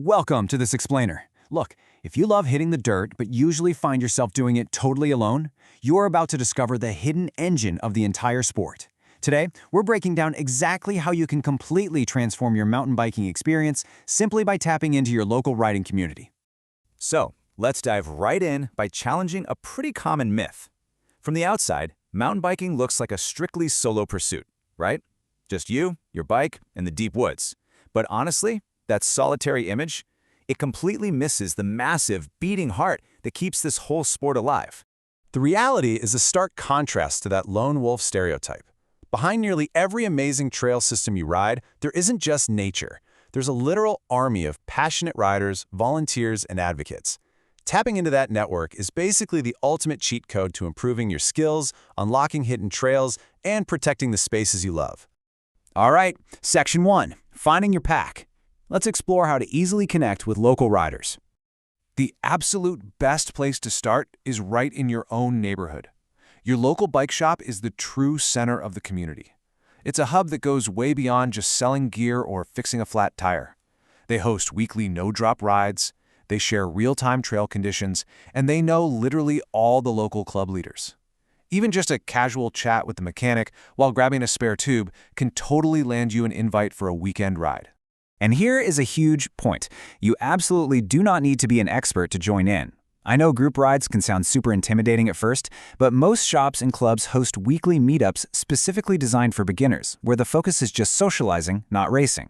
Welcome to this explainer. Look, if you love hitting the dirt but usually find yourself doing it totally alone, you're about to discover the hidden engine of the entire sport. Today, we're breaking down exactly how you can completely transform your mountain biking experience simply by tapping into your local riding community. So, let's dive right in by challenging a pretty common myth. From the outside, mountain biking looks like a strictly solo pursuit, right? Just you, your bike, and the deep woods. But honestly, that solitary image, it completely misses the massive, beating heart that keeps this whole sport alive. The reality is a stark contrast to that lone wolf stereotype. Behind nearly every amazing trail system you ride, there isn't just nature. There's a literal army of passionate riders, volunteers, and advocates. Tapping into that network is basically the ultimate cheat code to improving your skills, unlocking hidden trails, and protecting the spaces you love. All right, Section 1, Finding Your Pack. Let's explore how to easily connect with local riders. The absolute best place to start is right in your own neighborhood. Your local bike shop is the true center of the community. It's a hub that goes way beyond just selling gear or fixing a flat tire. They host weekly no-drop rides, they share real-time trail conditions, and they know literally all the local club leaders. Even just a casual chat with the mechanic while grabbing a spare tube can totally land you an invite for a weekend ride. And here is a huge point. You absolutely do not need to be an expert to join in. I know group rides can sound super intimidating at first, but most shops and clubs host weekly meetups specifically designed for beginners, where the focus is just socializing, not racing.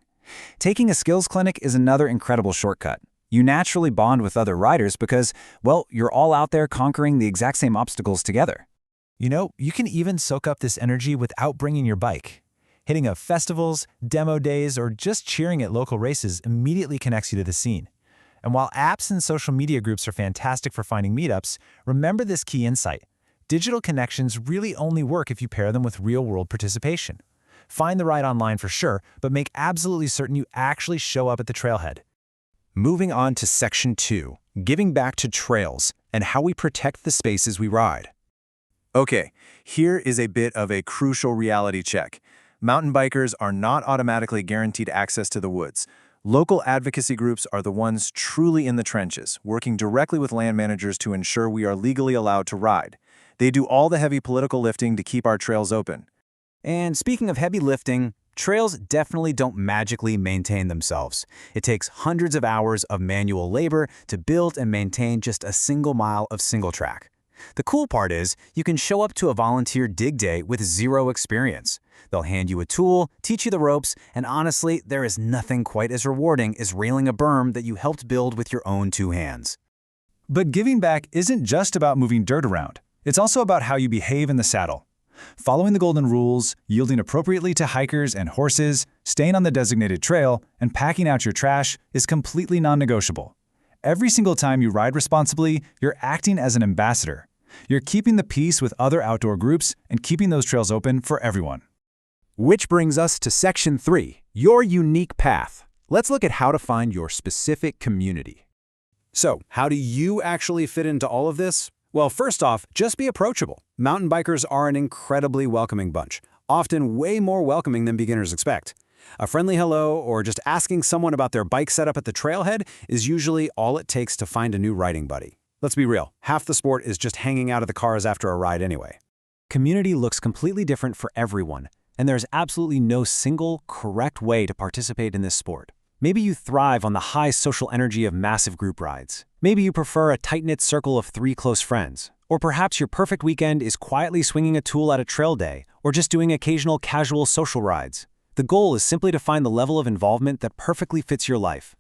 Taking a skills clinic is another incredible shortcut. You naturally bond with other riders because, well, you're all out there conquering the exact same obstacles together. You know, you can even soak up this energy without bringing your bike. Hitting up festivals, demo days, or just cheering at local races immediately connects you to the scene. And while apps and social media groups are fantastic for finding meetups, remember this key insight. Digital connections really only work if you pair them with real-world participation. Find the ride online for sure, but make absolutely certain you actually show up at the trailhead. Moving on to Section 2, Giving Back to Trails and How We Protect the Spaces We Ride. Okay, here is a bit of a crucial reality check. Mountain bikers are not automatically guaranteed access to the woods. Local advocacy groups are the ones truly in the trenches, working directly with land managers to ensure we are legally allowed to ride. They do all the heavy political lifting to keep our trails open. And speaking of heavy lifting, trails definitely don't magically maintain themselves. It takes hundreds of hours of manual labor to build and maintain just a single mile of single track. The cool part is, you can show up to a volunteer dig day with zero experience. They'll hand you a tool, teach you the ropes, and honestly, there is nothing quite as rewarding as railing a berm that you helped build with your own two hands. But giving back isn't just about moving dirt around. It's also about how you behave in the saddle. Following the golden rules, yielding appropriately to hikers and horses, staying on the designated trail, and packing out your trash is completely non-negotiable. Every single time you ride responsibly, you're acting as an ambassador. You're keeping the peace with other outdoor groups and keeping those trails open for everyone. Which brings us to Section 3, Your Unique Path. Let's look at how to find your specific community. So, how do you actually fit into all of this? Well, first off, just be approachable. Mountain bikers are an incredibly welcoming bunch, often way more welcoming than beginners expect. A friendly hello or just asking someone about their bike setup at the trailhead is usually all it takes to find a new riding buddy. Let's be real, half the sport is just hanging out of the cars after a ride anyway. Community looks completely different for everyone, and there's absolutely no single, correct way to participate in this sport. Maybe you thrive on the high social energy of massive group rides. Maybe you prefer a tight-knit circle of 3 close friends. Or perhaps your perfect weekend is quietly swinging a tool at a trail day, or just doing occasional casual social rides. The goal is simply to find the level of involvement that perfectly fits your life.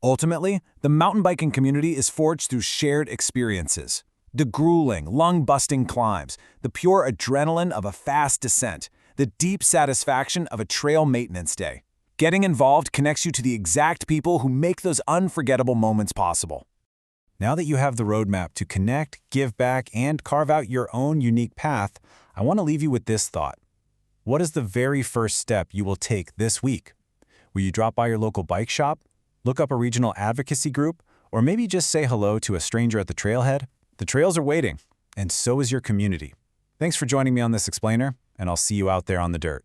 Ultimately, the mountain biking community is forged through shared experiences. The grueling, lung-busting climbs, the pure adrenaline of a fast descent, the deep satisfaction of a trail maintenance day. Getting involved connects you to the exact people who make those unforgettable moments possible. Now that you have the roadmap to connect, give back, and carve out your own unique path, I want to leave you with this thought. What is the very first step you will take this week? Will you drop by your local bike shop? Look up a regional advocacy group, or maybe just say hello to a stranger at the trailhead? The trails are waiting, and so is your community. Thanks for joining me on this explainer, and I'll see you out there on the dirt.